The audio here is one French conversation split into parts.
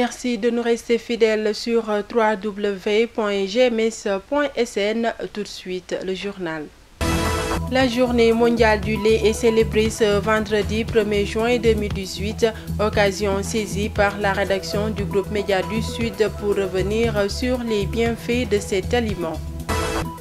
Merci de nous rester fidèles sur www.gms.sn. Tout de suite, le journal. La journée mondiale du lait est célébrée ce vendredi 1er juin 2018, occasion saisie par la rédaction du groupe Média du Sud pour revenir sur les bienfaits de cet aliment.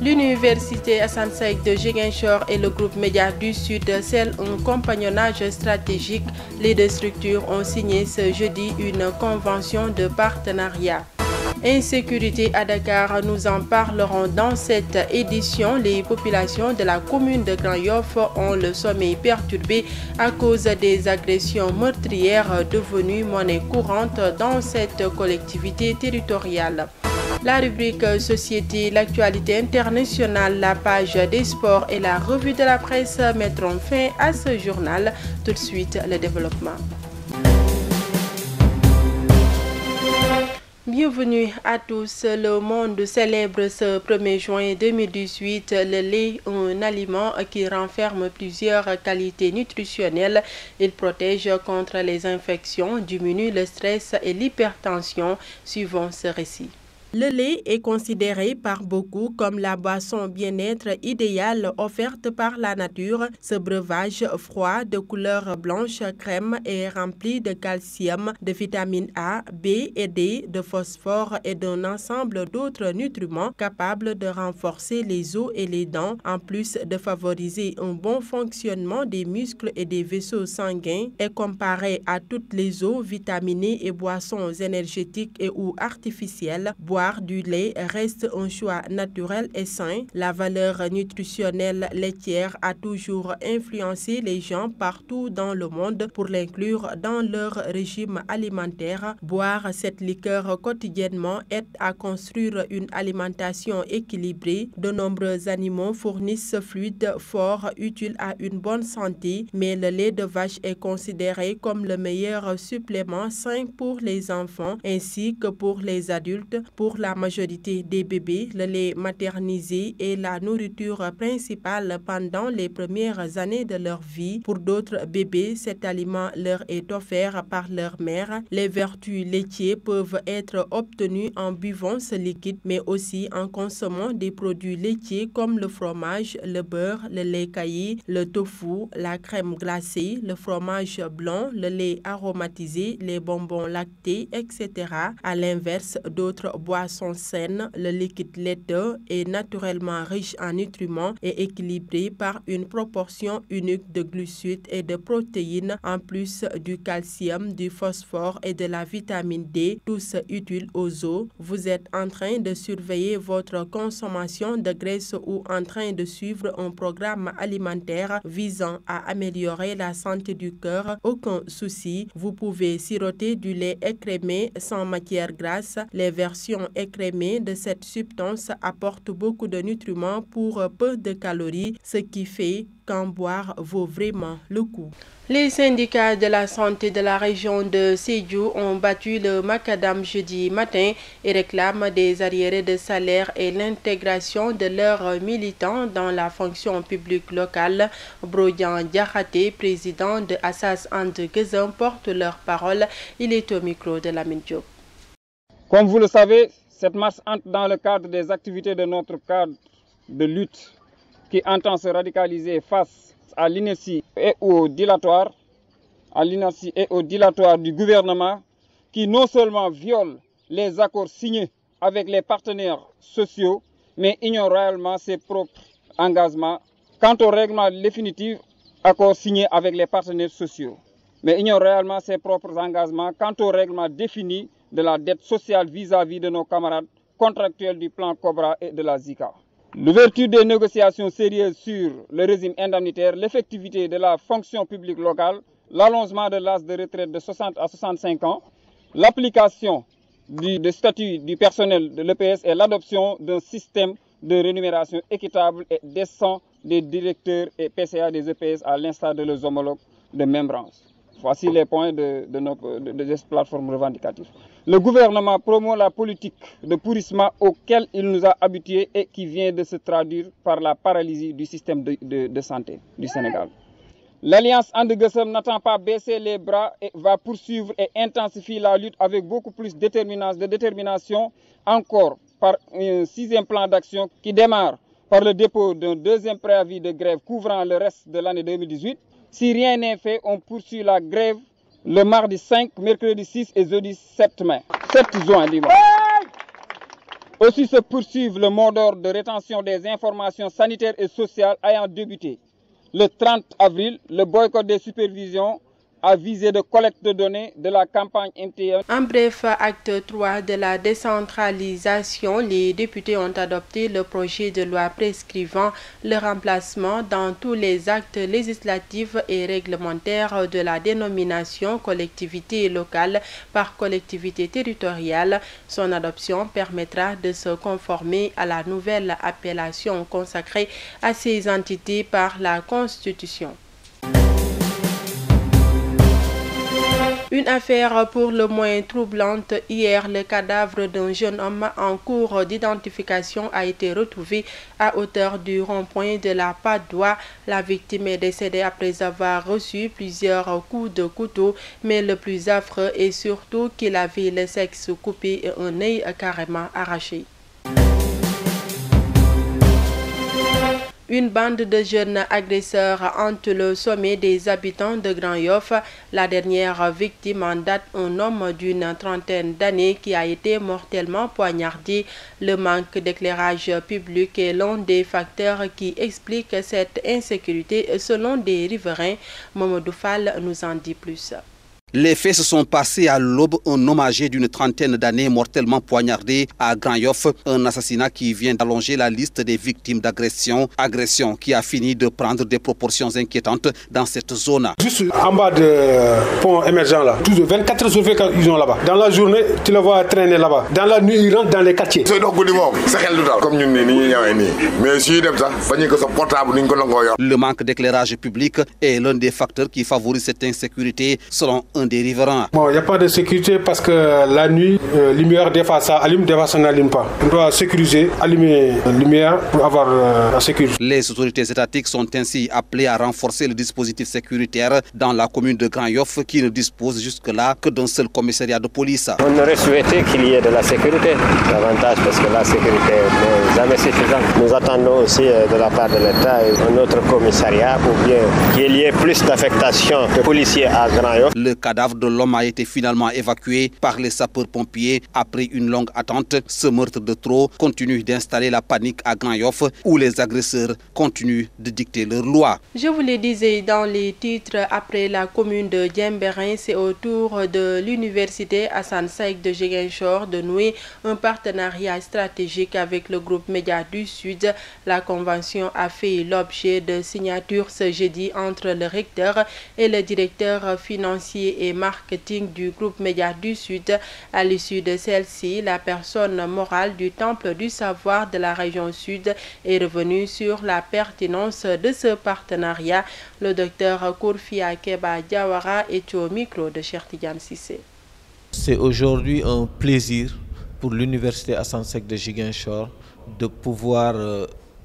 L'Université Assane Seck de Ziguinchor et le groupe Média du Sud scellent un compagnonnage stratégique. Les deux structures ont signé ce jeudi une convention de partenariat. Insécurité à Dakar, nous en parlerons dans cette édition. Les populations de la commune de Grand Yoff ont le sommeil perturbé à cause des agressions meurtrières devenues monnaie courante dans cette collectivité territoriale. La rubrique Société, l'actualité internationale, la page des sports et la revue de la presse mettront fin à ce journal. Tout de suite, le développement. Bienvenue à tous. Le monde célèbre ce 1er juin 2018 le lait, un aliment qui renferme plusieurs qualités nutritionnelles. Il protège contre les infections, diminue le stress et l'hypertension. Suivons ce récit. Le lait est considéré par beaucoup comme la boisson bien-être idéale offerte par la nature. Ce breuvage froid de couleur blanche crème est rempli de calcium, de vitamine A, B et D, de phosphore et d'un ensemble d'autres nutriments capables de renforcer les os et les dents, en plus de favoriser un bon fonctionnement des muscles et des vaisseaux sanguins. Et comparé à toutes les eaux vitaminées et boissons énergétiques et ou artificielles, boire du lait reste un choix naturel et sain. La valeur nutritionnelle laitière a toujours influencé les gens partout dans le monde pour l'inclure dans leur régime alimentaire. Boire cette liqueur quotidiennement aide à construire une alimentation équilibrée. De nombreux animaux fournissent ce fluide fort utile à une bonne santé, mais le lait de vache est considéré comme le meilleur supplément sain pour les enfants ainsi que pour les adultes. Pour la majorité des bébés, le lait maternisé est la nourriture principale pendant les premières années de leur vie. Pour d'autres bébés, cet aliment leur est offert par leur mère. Les vertus laitières peuvent être obtenues en buvant ce liquide, mais aussi en consommant des produits laitiers comme le fromage, le beurre, le lait caillé, le tofu, la crème glacée, le fromage blanc, le lait aromatisé, les bonbons lactés, etc. À l'inverse, d'autres boissons saines, le liquide laiteux est naturellement riche en nutriments et équilibré par une proportion unique de glucides et de protéines, en plus du calcium, du phosphore et de la vitamine D, tous utiles aux os. Vous êtes en train de surveiller votre consommation de graisse ou en train de suivre un programme alimentaire visant à améliorer la santé du cœur? Aucun souci, vous pouvez siroter du lait écrémé sans matière grasse. Les versions écrémées de cette substance apportent beaucoup de nutriments pour peu de calories, ce qui fait qu'en boire vaut vraiment le coup. Les syndicats de la santé de la région de Sédhiou ont battu le macadam jeudi matin et réclament des arriérés de salaire et l'intégration de leurs militants dans la fonction publique locale. Brodian Diakhaté, président de Assas And Gueusseum, porte leur parole. Il est au micro de Lamine Diop. Comme vous le savez, cette marche entre dans le cadre des activités de notre cadre de lutte qui entend se radicaliser face à l'inertie et au dilatoire, du gouvernement qui non seulement viole les accords signés avec les partenaires sociaux, mais ignore réellement ses propres engagements quant au règlement définitif accord signé avec les partenaires sociaux, mais ignore réellement ses propres engagements quant au règlement défini de la dette sociale vis-à-vis de nos camarades contractuels du plan Cobra et de la Zika. L'ouverture des négociations sérieuses sur le régime indemnitaire, l'effectivité de la fonction publique locale, l'allongement de l'âge de retraite de 60 à 65 ans, l'application du statut du personnel de l'EPS et l'adoption d'un système de rémunération équitable et décent des directeurs et PCA des EPS à l'instar de leurs homologues de même branche. Voici les points de cette plateforme revendicative. Le gouvernement promeut la politique de pourrissement auquel il nous a habitués et qui vient de se traduire par la paralysie du système de santé du Sénégal. L'Alliance And Gueusseum n'attend pas baisser les bras et va poursuivre et intensifier la lutte avec beaucoup plus de détermination encore par un 6e plan d'action qui démarre par le dépôt d'un 2e préavis de grève couvrant le reste de l'année 2018. Si rien n'est fait, on poursuit la grève le mardi 5, mercredi 6 et jeudi 7 juin. Aussi se poursuivent le mot d'ordre de rétention des informations sanitaires et sociales ayant débuté. Le 30 avril, le boycott des supervisions à visée de collecte de données de la campagne MTN. En bref, acte 3 de la décentralisation, les députés ont adopté le projet de loi prescrivant le remplacement dans tous les actes législatifs et réglementaires de la dénomination collectivité locale par collectivité territoriale. Son adoption permettra de se conformer à la nouvelle appellation consacrée à ces entités par la Constitution. Une affaire pour le moins troublante. Hier, le cadavre d'un jeune homme en cours d'identification a été retrouvé à hauteur du rond-point de la Patte d'Oie. La victime est décédée après avoir reçu plusieurs coups de couteau, mais le plus affreux est surtout qu'il avait le sexe coupé et un œil carrément arraché. Une bande de jeunes agresseurs hante le sommet des habitants de Grand Yoff. La dernière victime en date, un homme d'une trentaine d'années qui a été mortellement poignardé. Le manque d'éclairage public est l'un des facteurs qui explique cette insécurité selon des riverains. Mamadou Fall nous en dit plus. Les faits se sont passés à l'aube. Un homme âgé d'une trentaine d'années mortellement poignardé à Grand Yoff. Un assassinat qui vient d'allonger la liste des victimes d'agression. Agression qui a fini de prendre des proportions inquiétantes dans cette zone. Juste en bas du pont émergent là, tous 24 heures sur 24 ils sont là-bas. Dans la journée, tu le vois traîner là-bas. Dans la nuit, ils rentrent dans les quartiers. Le manque d'éclairage public est l'un des facteurs qui favorise cette insécurité selon un des riverains. Bon, il n'y a pas de sécurité parce que la nuit, lumière, des fois ça allume, des fois ça n'allume pas. On doit sécuriser, allumer la lumière pour avoir la sécurité. Les autorités étatiques sont ainsi appelées à renforcer le dispositif sécuritaire dans la commune de Grand Yoff qui ne dispose jusque-là que d'un seul commissariat de police. On aurait souhaité qu'il y ait de la sécurité davantage parce que la sécurité n'est jamais suffisante. Nous attendons aussi de la part de l'État un autre commissariat pour bien qu'il y ait plus d'affectation de policiers à Grand Yoff. Le cadavre de l'homme a été finalement évacué par les sapeurs-pompiers après une longue attente. Ce meurtre de trop continue d'installer la panique à Grand Yoff où les agresseurs continuent de dicter leurs lois. Je vous le disais dans les titres, après la commune de Diembéring, c'est au tour de l'université Assane Seck de Ziguinchor de nouer un partenariat stratégique avec le groupe Média du Sud. La convention a fait l'objet de signatures ce jeudi entre le recteur et le directeur financier et marketing du groupe Média du Sud. À l'issue de celle-ci, la personne morale du Temple du Savoir de la région Sud est revenue sur la pertinence de ce partenariat. Le docteur Kourfia Keba Diawara est au micro de Cheikh Tidiane Cissé. C'est aujourd'hui un plaisir pour l'université Assane Seck de Ziguinchor de pouvoir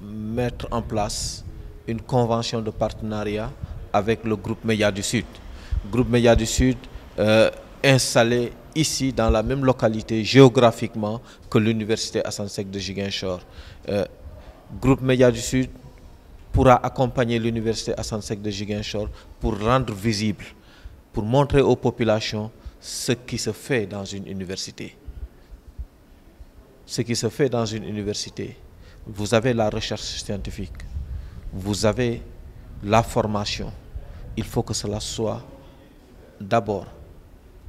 mettre en place une convention de partenariat avec le groupe Média du Sud. Groupe Média du Sud installé ici dans la même localité géographiquement que l'université Assane Seck de Ziguinchor. Groupe Média du Sud pourra accompagner l'université Assane Seck de Ziguinchor pour rendre visible, pour montrer aux populations ce qui se fait dans une université. Ce qui se fait dans une université, vous avez la recherche scientifique, vous avez la formation. Il faut que cela soit d'abord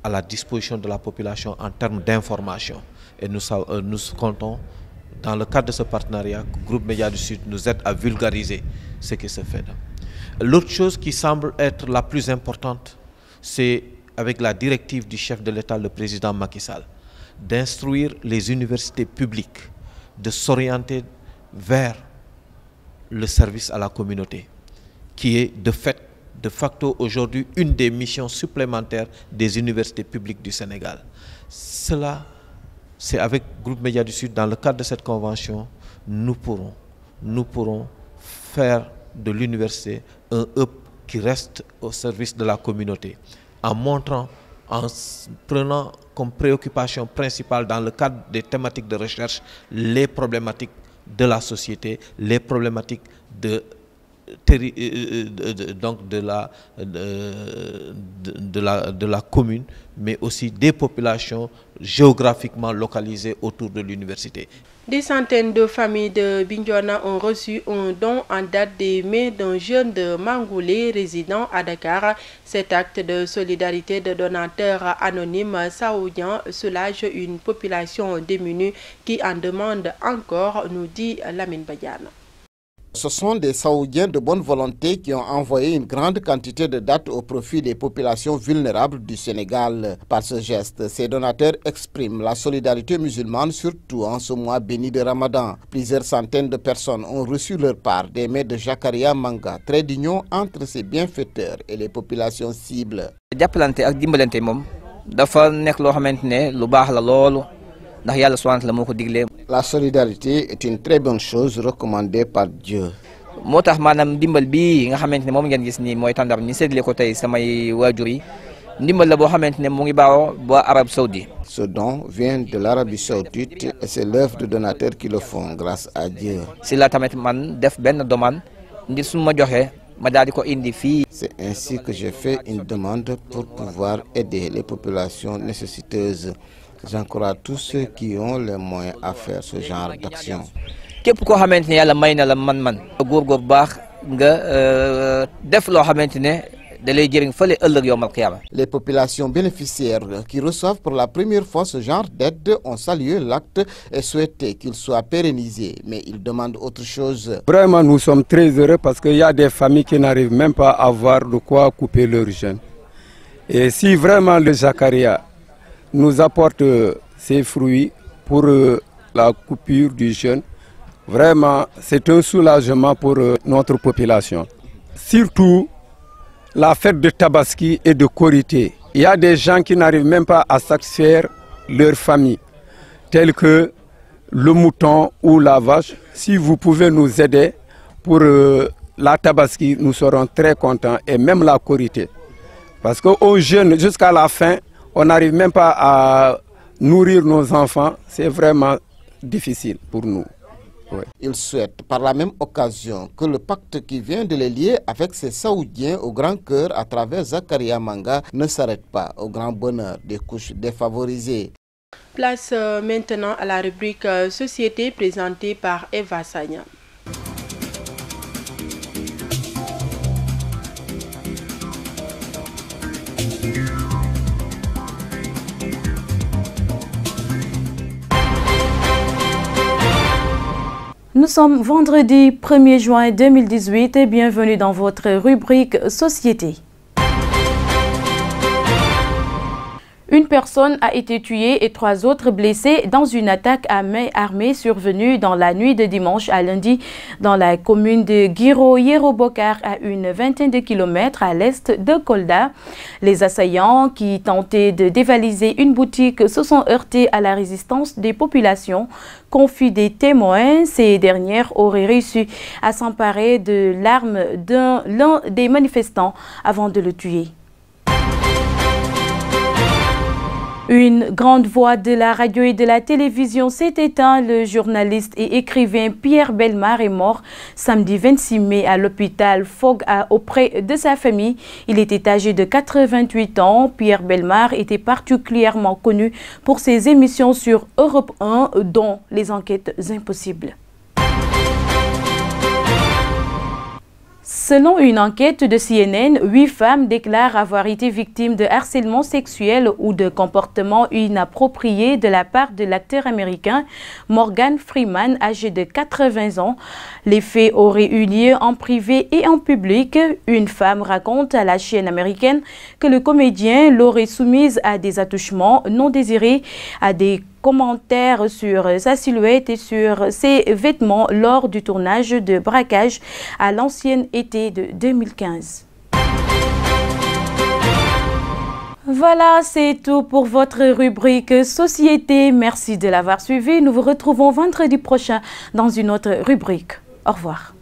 à la disposition de la population en termes d'information. Et nous comptons, dans le cadre de ce partenariat, que le groupe Média du Sud nous aide à vulgariser ce qui se fait. L'autre chose qui semble être la plus importante, c'est avec la directive du chef de l'État, le président Macky Sall, d'instruire les universités publiques de s'orienter vers le service à la communauté, qui est de facto aujourd'hui une des missions supplémentaires des universités publiques du Sénégal. Cela, c'est avec le groupe Média du Sud, dans le cadre de cette convention, nous pourrons faire de l'université un hub qui restent au service de la communauté, en montrant, en prenant comme préoccupation principale dans le cadre des thématiques de recherche les problématiques de la société, les problématiques de la commune, mais aussi des populations géographiquement localisées autour de l'université. Des centaines de familles de Bignona ont reçu un don en date de mai d'un jeune de Mangoulé résidant à Dakar. Cet acte de solidarité de donateurs anonymes saoudiens soulage une population démunie qui en demande encore, nous dit Lamine Badiane. Ce sont des Saoudiens de bonne volonté qui ont envoyé une grande quantité de dattes au profit des populations vulnérables du Sénégal. Par ce geste, ces donateurs expriment la solidarité musulmane, surtout en ce mois béni de Ramadan. Plusieurs centaines de personnes ont reçu leur part des mains de Jakaria Manga, trait d'union entre ces bienfaiteurs et les populations cibles. La solidarité est une très bonne chose recommandée par Dieu. Ce don vient de l'Arabie Saoudite et c'est l'œuvre de donateurs qui le font grâce à Dieu. C'est ainsi que j'ai fait une demande pour pouvoir aider les populations nécessiteuses. J'encourage tous ceux qui ont les moyens à faire ce genre d'action. Les populations bénéficiaires qui reçoivent pour la première fois ce genre d'aide ont salué l'acte et souhaité qu'il soit pérennisé, mais ils demandent autre chose. Vraiment, nous sommes très heureux parce qu'il y a des familles qui n'arrivent même pas à avoir de quoi couper leurs jeunes. Et si vraiment le Jakaria nous apporte ses fruits pour la coupure du jeûne, vraiment c'est un soulagement pour notre population. Surtout la fête de Tabaski et de Korité. Il y a des gens qui n'arrivent même pas à satisfaire leur famille, tels que le mouton ou la vache. Si vous pouvez nous aider pour la Tabaski, nous serons très contents, et même la Korité. Parce qu'au jeûne jusqu'à la fin, on n'arrive même pas à nourrir nos enfants. C'est vraiment difficile pour nous. Ouais. Il souhaite par la même occasion que le pacte qui vient de les lier avec ces Saoudiens au grand cœur à travers Jakaria Manga ne s'arrête pas au grand bonheur des couches défavorisées. Place maintenant à la rubrique Société présentée par Eva Sagna. Nous sommes vendredi 1er juin 2018 et bienvenue dans votre rubrique Société. Une personne a été tuée et 3 autres blessés dans une attaque à main armée survenue dans la nuit de dimanche à lundi dans la commune de Guiro-Yérobokar à une vingtaine de kilomètres à l'est de Kolda. Les assaillants qui tentaient de dévaliser une boutique se sont heurtés à la résistance des populations. Confient des témoins, ces dernières auraient réussi à s'emparer de l'arme de l'un des manifestants avant de le tuer. Une grande voix de la radio et de la télévision s'est éteint. Le journaliste et écrivain Pierre Bellemare est mort samedi 26 mai à l'hôpital Fogg auprès de sa famille. Il était âgé de 88 ans. Pierre Bellemare était particulièrement connu pour ses émissions sur Europe 1, dont les enquêtes impossibles. Selon une enquête de CNN, 8 femmes déclarent avoir été victimes de harcèlement sexuel ou de comportements inappropriés de la part de l'acteur américain Morgan Freeman, âgé de 80 ans. Les faits auraient eu lieu en privé et en public. Une femme raconte à la chaîne américaine que le comédien l'aurait soumise à des attouchements non désirés, à des commentaires sur sa silhouette et sur ses vêtements lors du tournage de Braquage à l'ancienne été de 2015. Voilà, c'est tout pour votre rubrique Société. Merci de l'avoir suivi. Nous vous retrouvons vendredi prochain dans une autre rubrique. Au revoir.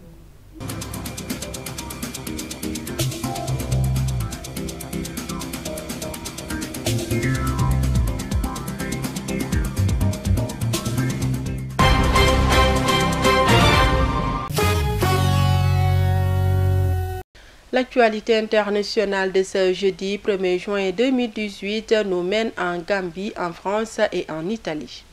L'actualité internationale de ce jeudi 1er juin 2018 nous mène en Gambie, en France et en Italie.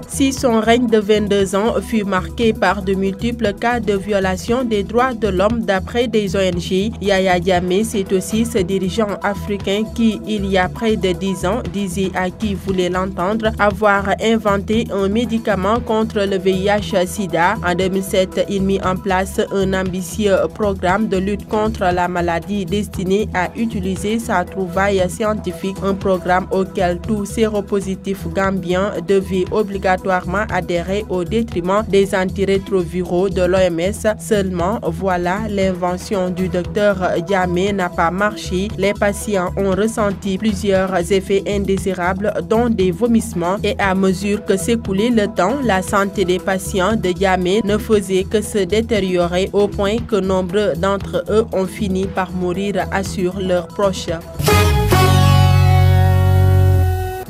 Si son règne de 22 ans fut marqué par de multiples cas de violation des droits de l'homme d'après des ONG, Yahya Jammeh, c'est aussi ce dirigeant africain qui, il y a près de 10 ans, disait à qui voulait l'entendre avoir inventé un médicament contre le VIH-Sida. En 2007, il mit en place un ambitieux programme de lutte contre la maladie destiné à utiliser sa trouvaille scientifique, un programme auquel tous séropositifs gambiens devaient obligatoirement adhérer au détriment des antirétroviraux de l'OMS. Seulement, voilà, l'invention du docteur Jammeh n'a pas marché. Les patients ont ressenti plusieurs effets indésirables, dont des vomissements, et à mesure que s'écoulait le temps, la santé des patients de Jammeh ne faisait que se détériorer au point que nombreux d'entre eux ont fini par mourir, assurent leurs proches.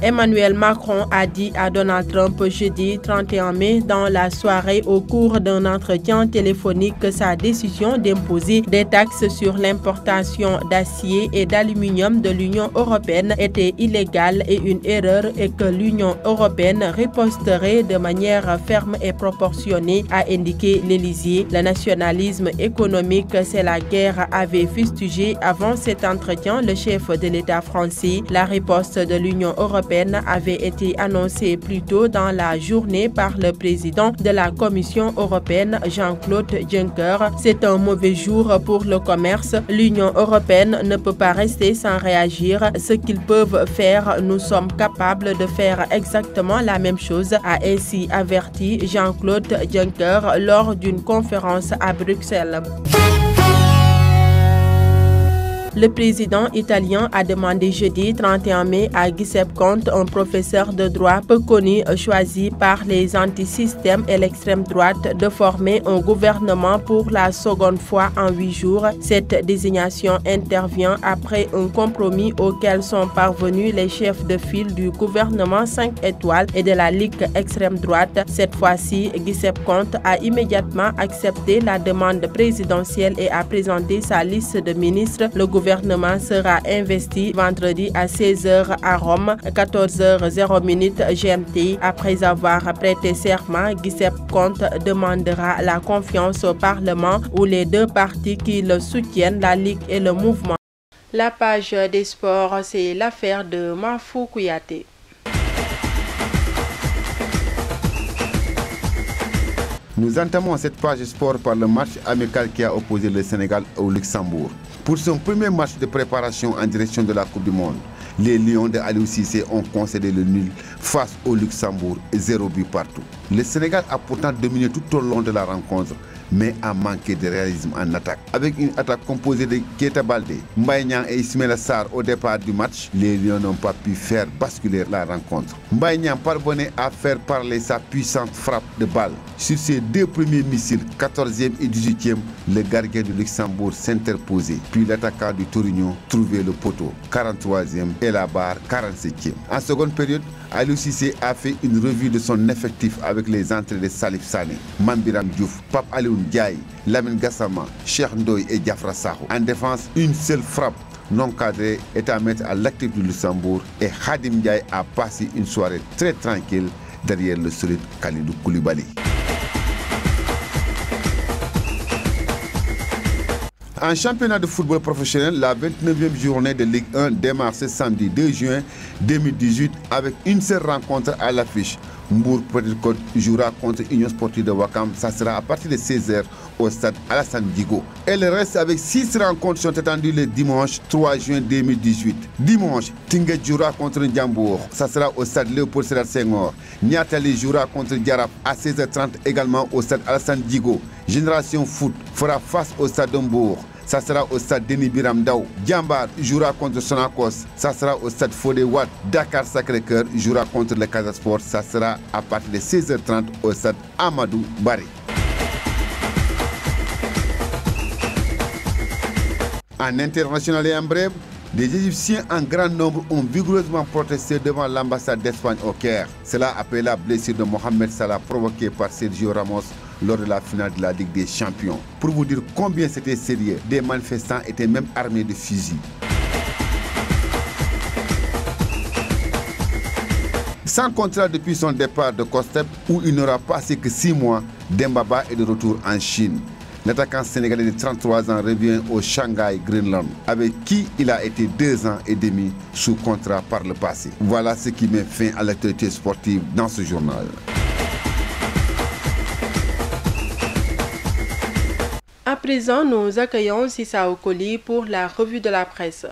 Emmanuel Macron a dit à Donald Trump jeudi 31 mai dans la soirée au cours d'un entretien téléphonique que sa décision d'imposer des taxes sur l'importation d'acier et d'aluminium de l'Union européenne était illégale et une erreur et que l'Union européenne riposterait de manière ferme et proportionnée, a indiqué l'Élysée. Le nationalisme économique, c'est la guerre, avait fustigé avant cet entretien le chef de l'État français. La riposte de l'Union européenne avait été annoncée plus tôt dans la journée par le président de la Commission européenne, Jean-Claude Juncker. C'est un mauvais jour pour le commerce. L'Union européenne ne peut pas rester sans réagir. Ce qu'ils peuvent faire, nous sommes capables de faire exactement la même chose, a ainsi averti Jean-Claude Juncker lors d'une conférence à Bruxelles. Le président italien a demandé jeudi 31 mai à Giuseppe Conte, un professeur de droit peu connu choisi par les antisystèmes et l'extrême droite, de former un gouvernement pour la seconde fois en 8 jours. Cette désignation intervient après un compromis auquel sont parvenus les chefs de file du gouvernement 5 étoiles et de la Ligue extrême droite. Cette fois-ci, Giuseppe Conte a immédiatement accepté la demande présidentielle et a présenté sa liste de ministres. Le gouvernement sera investi vendredi à 16h à Rome, 14h00 GMT. Après avoir prêté serment, Giuseppe Conte demandera la confiance au Parlement où les deux partis qui le soutiennent, la Ligue et le mouvement. La page des sports, c'est l'affaire de Mafou Kouyaté. Nous entamons cette page sport par le match amical qui a opposé le Sénégal au Luxembourg. Pour son premier match de préparation en direction de la Coupe du Monde, les Lions de Aliou Cissé ont concédé le nul face au Luxembourg, 0 but partout. Le Sénégal a pourtant dominé tout au long de la rencontre, mais a manqué de réalisme en attaque. Avec une attaque composée de Keita Baldé, Mbaye Niang et Ismaïla Sarr au départ du match, les Lions n'ont pas pu faire basculer la rencontre. Mbaye Niang parvenait à faire parler sa puissante frappe de balle. Sur ses deux premiers missiles, 14e et 18e, le gardien du Luxembourg s'interposait. Puis l'attaquant du Torino trouvait le poteau, 43e, et la barre, 47e. En seconde période, Aliou Cissé a fait une revue de son effectif avec les entrées de Salif Sané, Mambiram Diouf, Pape Alioune Ndiaye, Lamine Gassama, Cheikh Ndoye et Diafra Sakho. En défense, une seule frappe non cadrée est à mettre à l'actif du Luxembourg et Khadim Ndiaye a passé une soirée très tranquille derrière le solide Kalidou Koulibaly. En championnat de football professionnel, la 29e journée de Ligue 1 démarre ce samedi 2 juin 2018 avec une seule rencontre à l'affiche. Mbour Petite Côte jouera contre Union Sportive de Ouakam. Ça sera à partir de 16h au stade Alassane Djigo. Et le reste avec 6 rencontres sont attendues le dimanche 3 juin 2018. Dimanche, Tinguet jouera contre Ndiambour. Ça sera au stade Léopold Sédar Senghor. Niatali jouera contre Diarap à 16h30 également au stade Alassane Djigo. Génération Foot fera face au stade Mbour. Ça sera au stade Denis Biram Ndao. Djambar jouera contre Sonacos. Ça sera au stade Fodé Wade. Dakar Sacré-Cœur jouera contre le Casa Sport. Ça sera à partir de 16h30 au stade Amadou Barry. En international et en bref, Des Égyptiens en grand nombre ont vigoureusement protesté devant l'ambassade d'Espagne au Caire. Cela après la blessure de Mohamed Salah provoquée par Sergio Ramos lors de la finale de la Ligue des Champions. Pour vous dire combien c'était sérieux, des manifestants étaient même armés de fusils. Sans contrat depuis son départ de Kostep, où il n'aura passé que 6 mois, Demba Ba est de retour en Chine. L'attaquant sénégalais de 33 ans revient au Shanghai Greenland, avec qui il a été 2 ans et demi sous contrat par le passé. Voilà ce qui met fin à l'actualité sportive dans ce journal. À présent, nous accueillons Sissa Okoli pour la revue de la presse.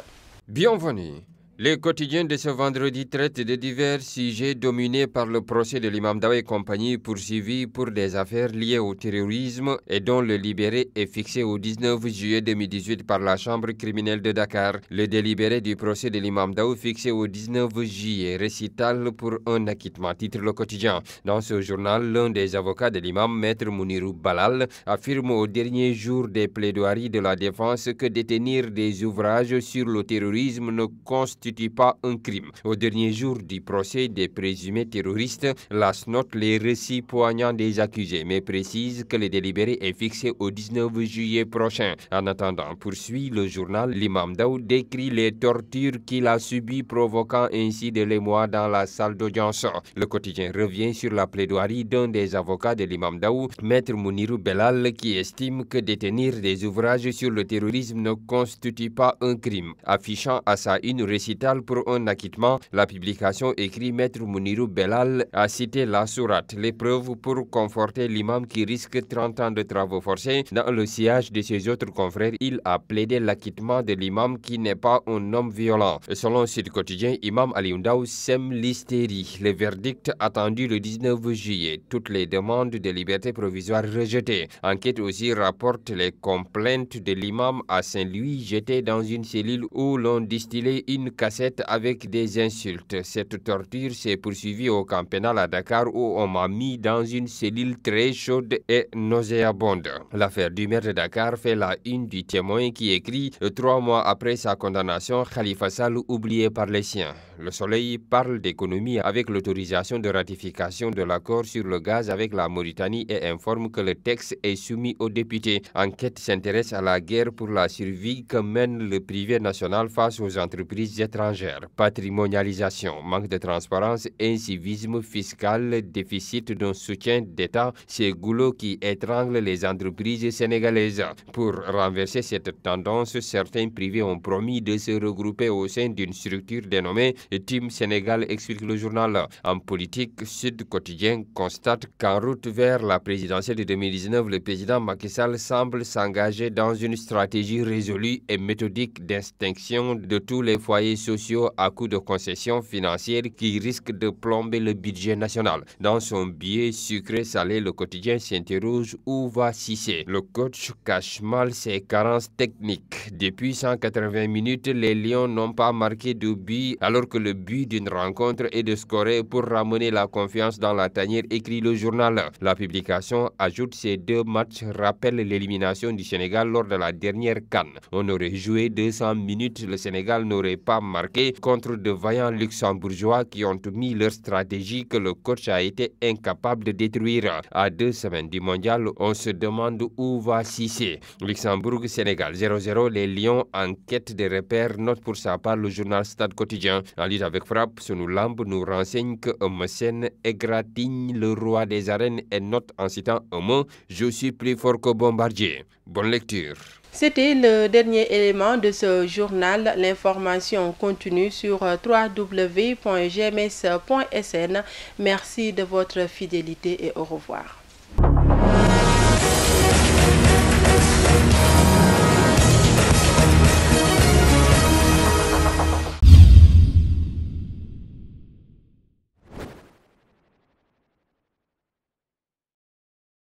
Bienvenue. Les quotidiens de ce vendredi traitent de divers sujets dominés par le procès de l'imam Daou et compagnie poursuivi pour des affaires liées au terrorisme et dont le libéré est fixé au 19 juillet 2018 par la chambre criminelle de Dakar. Le délibéré du procès de l'imam Daou fixé au 19 juillet, récital pour un acquittement, titre le quotidien. Dans ce journal, l'un des avocats de l'imam, maître Mounirou Balal, affirme au dernier jour des plaidoiries de la défense que détenir des ouvrages sur le terrorisme ne constitue pas un crime. Au dernier jour du procès des présumés terroristes, l'AS note les récits poignants des accusés, mais précise que le délibéré est fixé au 19 juillet prochain. En attendant, poursuit le journal, l'imam Daou décrit les tortures qu'il a subies, provoquant ainsi de l'émoi dans la salle d'audience. Le quotidien revient sur la plaidoirie d'un des avocats de l'imam Daou, maître Mounirou Belal, qui estime que détenir des ouvrages sur le terrorisme ne constitue pas un crime, affichant à sa une récital pour un acquittement. La publication écrit maître Mounirou Belal a cité la sourate, l'épreuve pour conforter l'imam qui risque 30 ans de travaux forcés. Dans le sillage de ses autres confrères, il a plaidé l'acquittement de l'imam qui n'est pas un homme violent. Selon Sud Quotidien, Imam Aliou Ndao sème l'hystérie. Le verdict attendu le 19 juillet. Toutes les demandes de liberté provisoire rejetées. Enquête aussi rapporte les complaintes de l'imam à Saint-Louis, jeté dans une cellule où l'on distillait une cassette avec des insultes. Cette torture s'est poursuivie au camp pénal à Dakar où on m'a mis dans une cellule très chaude et nauséabonde. L'affaire du maire de Dakar fait la une du Témoin qui écrit 3 mois après sa condamnation, Khalifa Sall oublié par les siens. Le Soleil parle d'économie avec l'autorisation de ratification de l'accord sur le gaz avec la Mauritanie et informe que le texte est soumis aux députés. Enquête s'intéresse à la guerre pour la survie que mène le privé national face aux entreprises étrangères. Patrimonialisation, manque de transparence, incivisme fiscal, déficit d'un soutien d'État, ces goulots qui étranglent les entreprises sénégalaises. Pour renverser cette tendance, certains privés ont promis de se regrouper au sein d'une structure dénommée Team Sénégal, explique le journal. En politique, Sud Quotidien constate qu'en route vers la présidentielle de 2019, le président Macky Sall semble s'engager dans une stratégie résolue et méthodique d'extinction de tous les foyers sociaux à coup de concessions financières qui risquent de plomber le budget national. Dans son billet sucré-salé, le quotidien s'interroge où va Cissé. Le coach cache mal ses carences techniques. Depuis 180 minutes, les Lions n'ont pas marqué de but alors que le but d'une rencontre est de scorer pour ramener la confiance dans la tanière, écrit le journal. La publication ajoute ces 2 matchs rappellent l'élimination du Sénégal lors de la dernière CAN. On aurait joué 200 minutes, le Sénégal n'aurait pas marqué contre de vaillants luxembourgeois qui ont mis leur stratégie que le coach a été incapable de détruire. À 2 semaines du mondial, on se demande où va Cissé. Luxembourg-Sénégal 0-0, les Lions en quête de repères, note pour sa part le journal Stade Quotidien. En lutte avec frappe, Sunu Lamb nous renseigne que Eumeu Sène égratigne le roi des arènes et note en citant Eumeu, je suis plus fort que Bombardier. Bonne lecture. C'était le dernier élément de ce journal. L'information continue sur www.gms.sn. Merci de votre fidélité et au revoir.